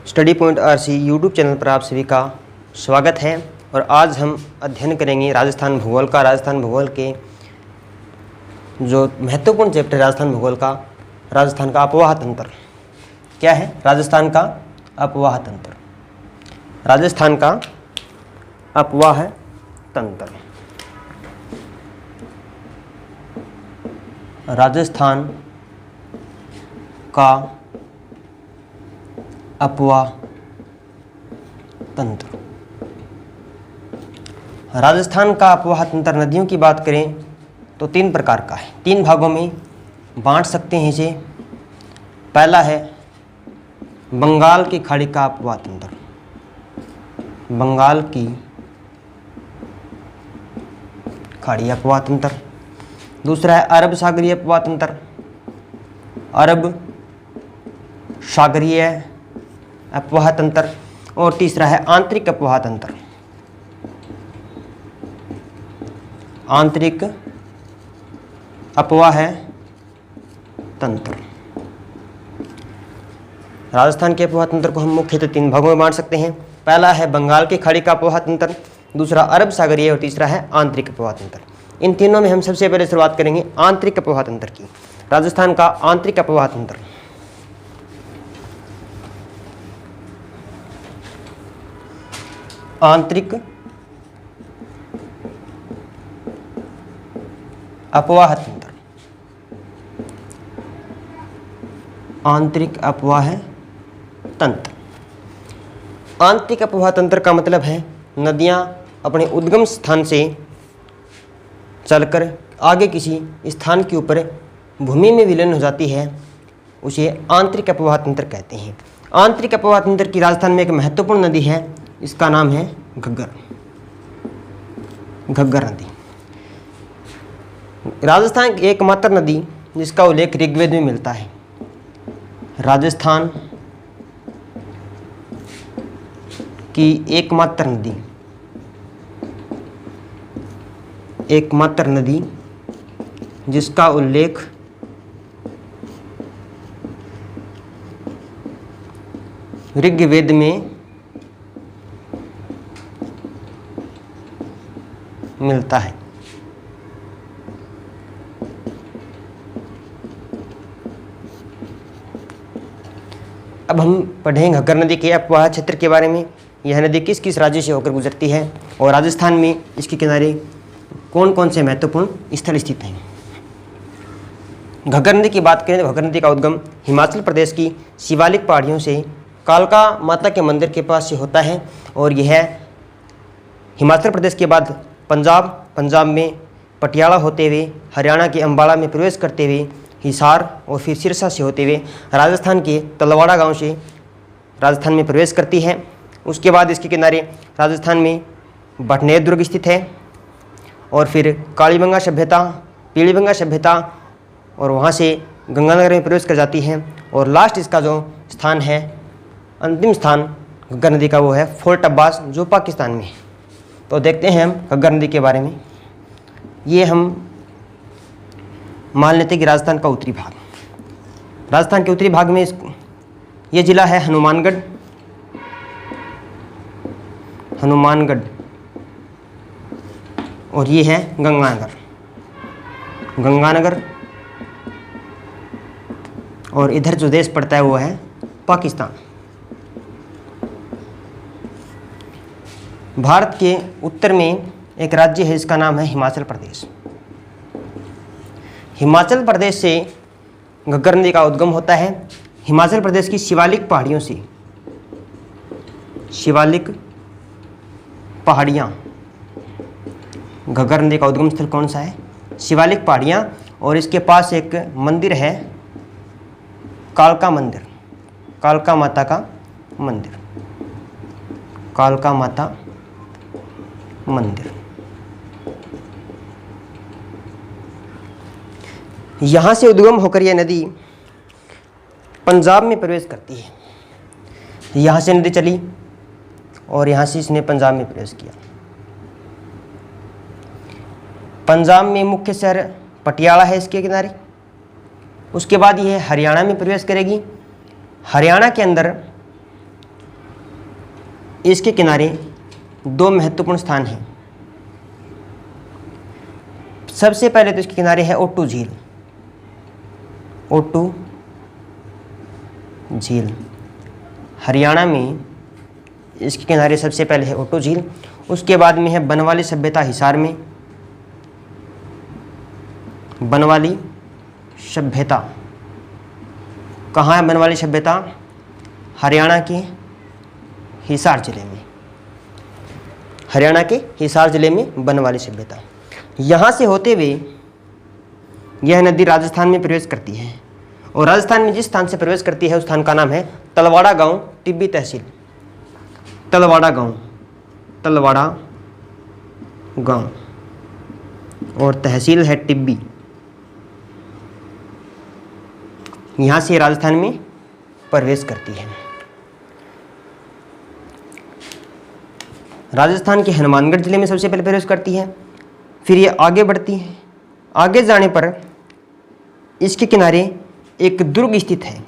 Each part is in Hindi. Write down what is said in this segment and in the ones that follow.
Study point RC YouTube channel पर आप सभी का स्वागत है। और आज हम अध्ययन करेंगे राजस्थान भूगोल का। राजस्थान भूगोल के जो महत्वपूर्ण चैप्टर राजस्थान भूगोल का, राजस्थान का अपवाह तंत्र। क्या है? राजस्थान का अपवाह तंत्र। राजस्थान का अपवाह तंत्र। राजस्थान का अपवाह तंत्र। राजस्थान का अपवाह तंत्र नदियों की बात करें तो 3 प्रकार का है। 3 भागों में बांट सकते हैं इसे। पहला है बंगाल की खाड़ी का अपवाह तंत्र। बंगाल की खाड़ी अपवाह तंत्र। दूसरा है अरब सागरीय अपवाह तंत्र। अरब सागरीय अपवाह तंत्र। और तीसरा है आंतरिक अपवाह तंत्र। आंतरिक अपवाह तंत्र। राजस्थान के अपवाह तंत्र को हम मुख्यतः 3 भागों में बांट सकते हैं। पहला है बंगाल की खाड़ी का अपवाह तंत्र, दूसरा अरब सागरीय और तीसरा है आंतरिक अपवाह तंत्र। इन तीनों में हम सबसे पहले शुरुआत करेंगे आंतरिक अपवाह तंत्र की। राजस्थान का आंतरिक अपवाह तंत्र। आंतरिक अपवाह तंत्र। आंतरिक अपवाह तंत्र। आंतरिक अपवाह तंत्र का मतलब है नदियां अपने उद्गम स्थान से चलकर आगे किसी स्थान के ऊपर भूमि में विलीन हो जाती है, उसे आंतरिक अपवाह तंत्र कहते हैं। आंतरिक अपवाह तंत्र की राजस्थान में एक महत्वपूर्ण नदी है, इसका नाम है घग्गर। घग्गर नदी राजस्थान की एकमात्र नदी जिसका उल्लेख ऋग्वेद में मिलता है। राजस्थान की एकमात्र नदी जिसका उल्लेख ऋग्वेद में मिलता है। अब हम पढ़ेंगे घग्गर नदी के अपवाह क्षेत्र के बारे में। यह नदी किस किस राज्य से होकर गुजरती है और राजस्थान में इसके किनारे कौन कौन से महत्वपूर्ण स्थल स्थित हैं। घग्गर नदी की बात करें तो घग्गर नदी का उद्गम हिमाचल प्रदेश की शिवालिक पहाड़ियों से कालका माता के मंदिर के पास से होता है और यह हिमाचल प्रदेश के बाद पंजाब में पटियाला होते हुए हरियाणा के अम्बाला में प्रवेश करते हुए हिसार और फिर सिरसा से होते हुए राजस्थान के तलवाड़ा गांव से राजस्थान में प्रवेश करती है। उसके बाद इसके किनारे राजस्थान में भटनेर दुर्ग स्थित है और फिर कालीबंगा सभ्यता, पीलीबंगा सभ्यता और वहाँ से गंगानगर में प्रवेश कर जाती है। और लास्ट इसका जो स्थान है, अंतिम स्थान घग्गर नदी का, वो है फोर्ट अब्बास जो पाकिस्तान में है। तो देखते हैं हम घग्गर नदी के बारे में। ये हम मान लेते हैं कि राजस्थान का उत्तरी भाग। राजस्थान के उत्तरी भाग में ये जिला है हनुमानगढ़। और ये है गंगानगर। और इधर जो देश पड़ता है वो है पाकिस्तान। भारत के उत्तर में एक राज्य है जिसका नाम है हिमाचल प्रदेश। हिमाचल प्रदेश से घग्गर नदी का उद्गम होता है। हिमाचल प्रदेश की शिवालिक पहाड़ियों से, शिवालिक पहाड़ियाँ, घग्गर नदी का उद्गम स्थल कौन सा है? शिवालिक पहाड़ियाँ। और इसके पास एक मंदिर है कालका मंदिर, कालका माता का मंदिर, कालका माता मंदिर। यहाँ से उद्गम होकर यह नदी पंजाब में प्रवेश करती है। यहाँ से नदी चली और यहाँ से इसने पंजाब में प्रवेश किया। पंजाब में मुख्य शहर पटियाला है इसके किनारे। उसके बाद यह हरियाणा में प्रवेश करेगी। हरियाणा के अंदर इसके किनारे दो महत्वपूर्ण स्थान हैं। सबसे पहले तो इसके किनारे है ओटू झील। ओटू झील हरियाणा में इसके किनारे सबसे पहले है ओटू झील। उसके बाद में है बनवाली सभ्यता हिसार में। बनवाली सभ्यता कहाँ है? बनवाली सभ्यता हरियाणा के हिसार जिले में। हरियाणा के हिसार जिले में बनवाली सभ्यता। यहाँ से होते हुए यह नदी राजस्थान में प्रवेश करती है और राजस्थान में जिस स्थान से प्रवेश करती है उस स्थान का नाम है तलवाड़ा गांव, टिब्बी तहसील। तलवाड़ा गांव, तलवाड़ा गांव और तहसील है टिब्बी। यहाँ से राजस्थान में प्रवेश करती है। राजस्थान के हनुमानगढ़ जिले में सबसे पहले प्रवेश करती है, फिर ये आगे बढ़ती है। आगे जाने पर इसके किनारे एक दुर्ग स्थित है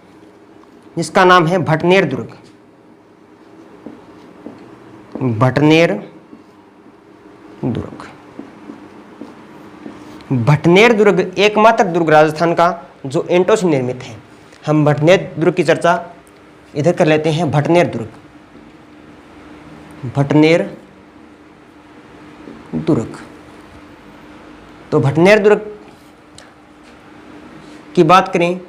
जिसका नाम है भटनेर दुर्ग। भटनेर दुर्ग। भटनेर दुर्ग एकमात्र दुर्ग राजस्थान का जो ईंटों से निर्मित है। हम भटनेर दुर्ग की चर्चा इधर कर लेते हैं। भटनेर दुर्ग, भटनेर दुर्ग। तो भटनेर दुर्ग की बात करें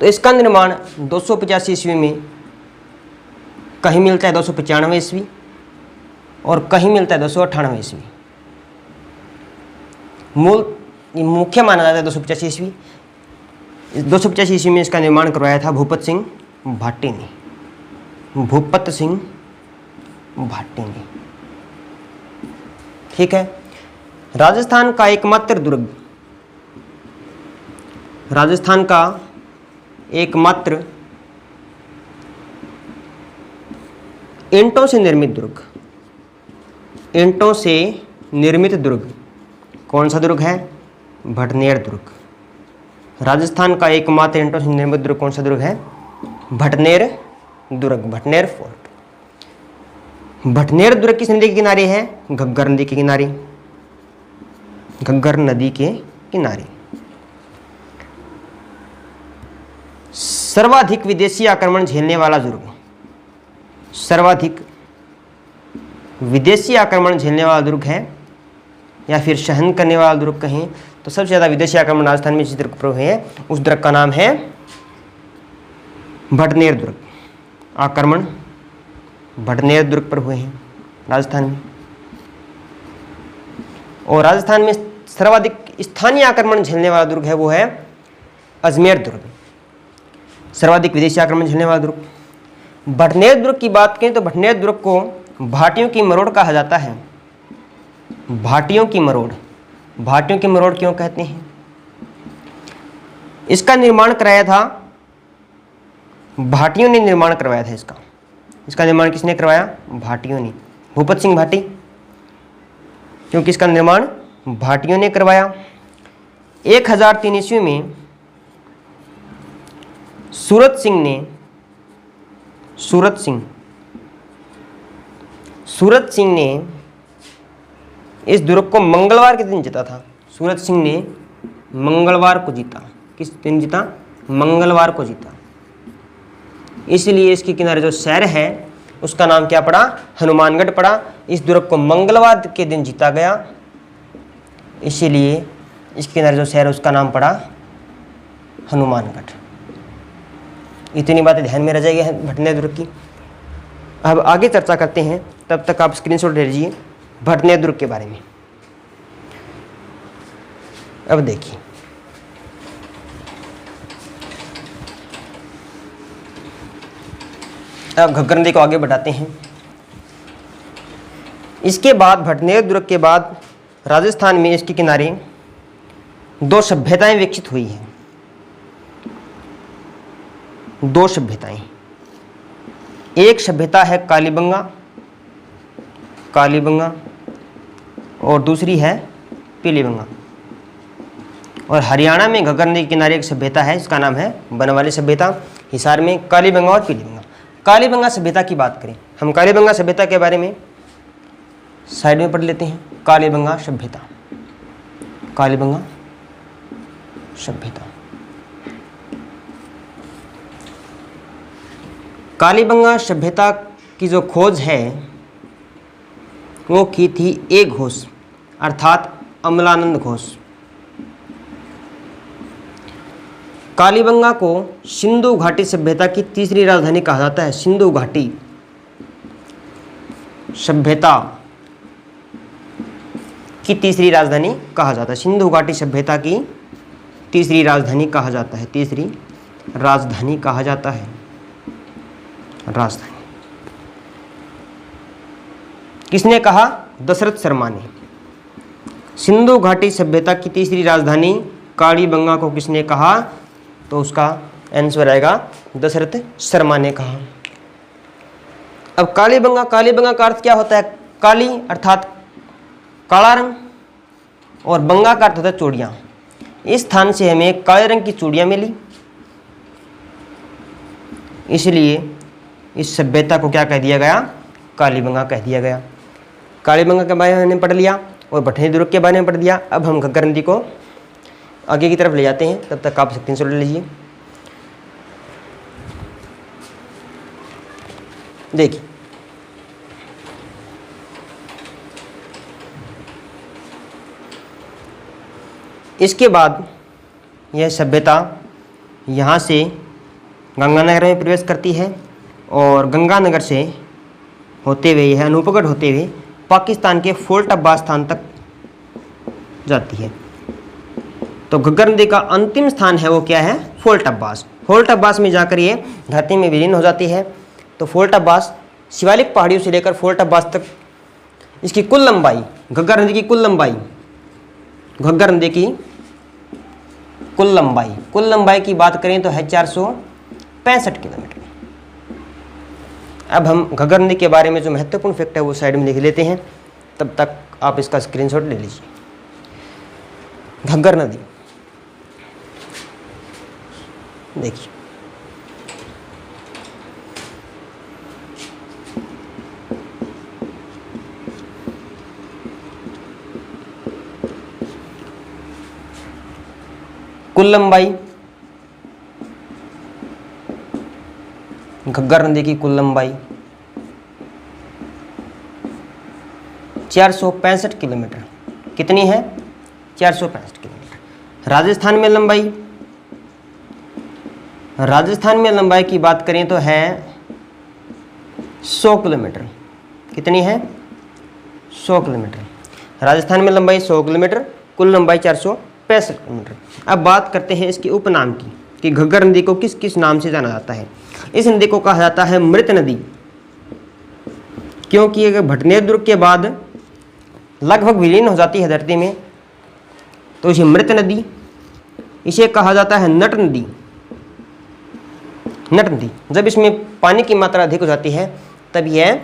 तो इसका निर्माण 285 ईस्वी में, कहीं मिलता है 295 ईस्वी और कहीं मिलता है 298 ईस्वी। मुख्य माना जाता है 285 ईस्वी। 285 ईस्वी में इसका निर्माण करवाया था भूपत सिंह भाटी ने। भूपत सिंह भाटी ने, ठीक है। राजस्थान का एकमात्र दुर्ग, राजस्थान का एकमात्र ईंटों से निर्मित दुर्ग, ईंटों से निर्मित दुर्ग कौन सा दुर्ग है? भटनेर दुर्ग। राजस्थान का एकमात्र ईंटों से निर्मित दुर्ग कौन सा दुर्ग है? भटनेर दुर्ग, भटनेर फोर्ट। भटनेर दुर्ग किस नदी के किनारे है? घग्गर नदी के किनारे। घग्गर नदी के किनारे। सर्वाधिक विदेशी आक्रमण झेलने वाला दुर्ग, सर्वाधिक विदेशी आक्रमण झेलने वाला दुर्ग है या फिर सहन करने वाला दुर्ग कहें तो सबसे ज़्यादा विदेशी आक्रमण राजस्थान में जिस दुर्ग पर हुए हैं उस दुर्ग का नाम है भटनेर दुर्ग। आक्रमण भटनेर दुर्ग पर हुए हैं राजस्थान में। और राजस्थान में सर्वाधिक स्थानीय आक्रमण झेलने वाला दुर्ग है वो है अजमेर दुर्ग। सर्वाधिक विदेशी आक्रमण झेलने वाला दुर्ग। भटनेर दुर्ग की बात करें तो भटनेर दुर्ग को भाटियों की मरोड़ कहा जाता है। भाटियों की मरोड़। भाटियों की मरोड़ क्यों कहते हैं? इसका निर्माण कराया था, भाटियों ने निर्माण करवाया था इसका। इसका निर्माण किसने करवाया? भाटियों ने। भूपत सिंह भाटी, क्योंकि इसका निर्माण भाटियों ने करवाया। 1003 ईस्वी में सूरत सिंह ने इस दुर्ग को मंगलवार के दिन जीता था। सूरत सिंह ने मंगलवार को जीता। किस दिन जीता? मंगलवार को जीता। इसलिए इसके किनारे जो शहर है उसका नाम क्या पड़ा? हनुमानगढ़ पड़ा। इस दुर्ग को मंगलवार के दिन जीता गया, इसीलिए इसके किनारे जो शहर है उसका नाम पड़ा हनुमानगढ़। इतनी बातें ध्यान में रह जाएगी भटनेर दुर्ग की। अब आगे चर्चा करते हैं, तब तक आप स्क्रीनशॉट ले लीजिए भटनेर दुर्ग के बारे में। अब देखिए, अब घग्गर नदी को आगे बढ़ाते हैं। इसके बाद भटनेर दुर्ग के बाद राजस्थान में इसके किनारे दो सभ्यताएं विकसित हुई हैं। दो सभ्यताएं, एक सभ्यता है कालीबंगा और दूसरी है पीलीबंगा। और हरियाणा में घग्गर नदी के किनारे एक सभ्यता है, इसका नाम है बनवाली सभ्यता। हिसार में कालीबंगा और पीलीबंगा। कालीबंगा सभ्यता की बात करें, हम कालीबंगा सभ्यता के बारे में साइड में पढ़ लेते हैं। कालीबंगा सभ्यता, कालीबंगा सभ्यता। कालीबंगा सभ्यता की जो खोज है वो की थी ए घोष अर्थात अमलानंद घोष। कालीबंगा को सिंधु घाटी सभ्यता की तीसरी राजधानी कहा जाता है। सिंधु घाटी सभ्यता की तीसरी राजधानी कहा जाता है। सिंधु घाटी सभ्यता की तीसरी राजधानी कहा जाता है। तीसरी राजधानी कहा जाता है। राजधानी किसने कहा? दशरथ शर्मा ने। सिंधु घाटी सभ्यता की तीसरी राजधानी कालीबंगा को किसने कहा? तो उसका आंसर आएगा दशरथ शर्मा ने कहा। अब कालीबंगा, कालीबंगा का अर्थ क्या होता है? काली अर्थात काला रंग और बंगा का अर्थ होता है चूड़ियाँ। इस स्थान से हमें काले रंग की चूड़ियाँ मिली, इसलिए इस सभ्यता को क्या कह दिया गया? कालीबंगा कह दिया गया। कालीबंगा के बारे में हमने पढ़ लिया और भटनी दुर्ग के बारे में पढ़ दिया। अब हम घग्गर नदी को आगे की तरफ ले जाते हैं, तब तक आप स्क्रीनशॉट ले लीजिए। देखिए, इसके बाद यह सभ्यता यहाँ से गंगानगर में प्रवेश करती है और गंगानगर से होते हुए यह अनूपगढ़ होते हुए पाकिस्तान के फोर्ट अब्बास स्थान तक जाती है। तो घग्गर नदी का अंतिम स्थान है वो क्या है? फोर्ट अब्बास। फोर्ट अब्बास में जाकर ये धरती में विलीन हो जाती है। तो फोर्ट अब्बास शिवालिक पहाड़ियों से लेकर फोर्ट अब्बास तक इसकी कुल लंबाई, घग्गर नदी की कुल लंबाई, घग्गर नदी की कुल लंबाई की बात करें तो है 465 किलोमीटर। अब हम घग्गर नदी के बारे में जो महत्वपूर्ण फैक्ट है वो साइड में लिख लेते हैं, तब तक आप इसका स्क्रीनशॉट ले लीजिए। घग्गर नदी देखिए, कुल लंबाई, घग्गर नदी की कुल लंबाई 465 किलोमीटर। कितनी है? 465 किलोमीटर। राजस्थान में लंबाई, राजस्थान में लंबाई की बात करें तो है 100 किलोमीटर। कितनी है? 100 किलोमीटर। राजस्थान में लंबाई 100 किलोमीटर, कुल लंबाई 465 किलोमीटर। अब बात करते हैं इसके उपनाम की कि घग्गर नदी को किस किस नाम से जाना जाता है। इस नदी को कहा जाता है मृत नदी, क्योंकि अगर भटनेर दुर्ग के बाद लगभग विलीन हो जाती है धरती में, तो इसे मृत नदी, इसे कहा जाता है नट नदी। नट नदी जब इसमें पानी की मात्रा अधिक हो जाती है तब यह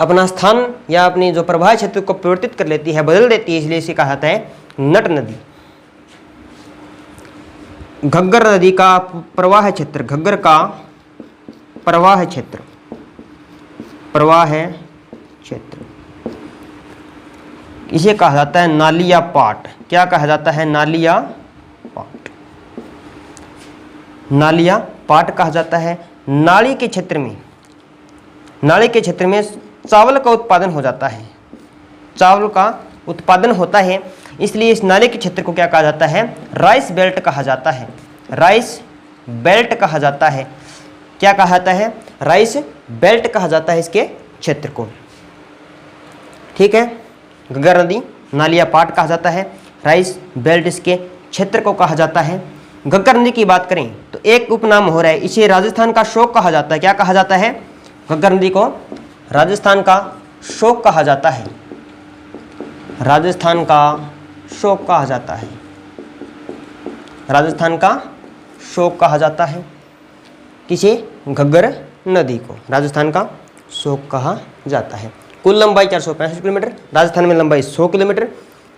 अपना स्थान या अपनी जो प्रवाह क्षेत्र को परिवर्तित कर लेती है, बदल देती है, इसलिए इसे कहा जाता है नट नदी। घग्गर नदी का प्रवाह क्षेत्र, घग्गर का प्रवाह क्षेत्र, इसे कहा जाता है नाली या पाट। क्या कहा जाता है? नाली या पाट। नाली या पाट कहा जाता है। नाली के क्षेत्र में चावल का उत्पादन हो जाता है, चावल का उत्पादन होता है, इसलिए इस नाली के क्षेत्र को क्या कहा जाता है? राइस बेल्ट कहा जाता है। राइस बेल्ट कहा जाता है। क्या कहा जाता है? राइस बेल्ट कहा जाता है इसके क्षेत्र को। ठीक है, घग्गर नदी नाली या पाट कहा जाता है, राइस बेल्ट इसके क्षेत्र को कहा जाता है। घग्गर नदी की बात करें तो एक उपनाम हो रहा है, इसे राजस्थान का शोक कहा जाता है। क्या कहा जाता है? घग्गर नदी को राजस्थान का शोक कहा जाता है। राजस्थान का शोक कहा जाता है। राजस्थान का शोक कहा जाता है किसे? घग्गर नदी को राजस्थान का शोक कहा जाता है। कुल लंबाई 465 किलोमीटर, राजस्थान में लंबाई 100 किलोमीटर,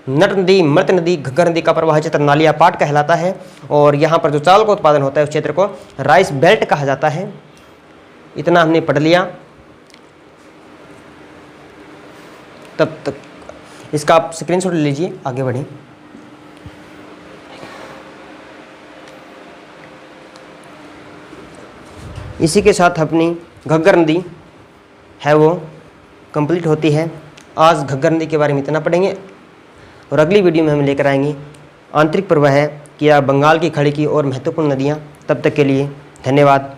नट नदी, मृत नदी, घग्गर नदी का प्रवाह क्षेत्र नालिया पाट कहलाता है। और यहाँ पर जो चावल का उत्पादन होता है उस क्षेत्र को राइस बेल्ट कहा जाता है। इतना हमने पढ़ लिया। तब तक इसका आप स्क्रीनशॉट ले लीजिए, आगे बढ़ें। इसी के साथ अपनी घग्गर नदी है वो कंप्लीट होती है। आज घग्गर नदी के बारे में इतना पढ़ेंगे और अगली वीडियो में हम लेकर आएंगे आंतरिक प्रवाह की या बंगाल की खाड़ी की और महत्वपूर्ण नदियाँ। तब तक के लिए धन्यवाद।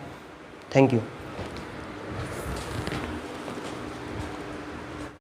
Thank you.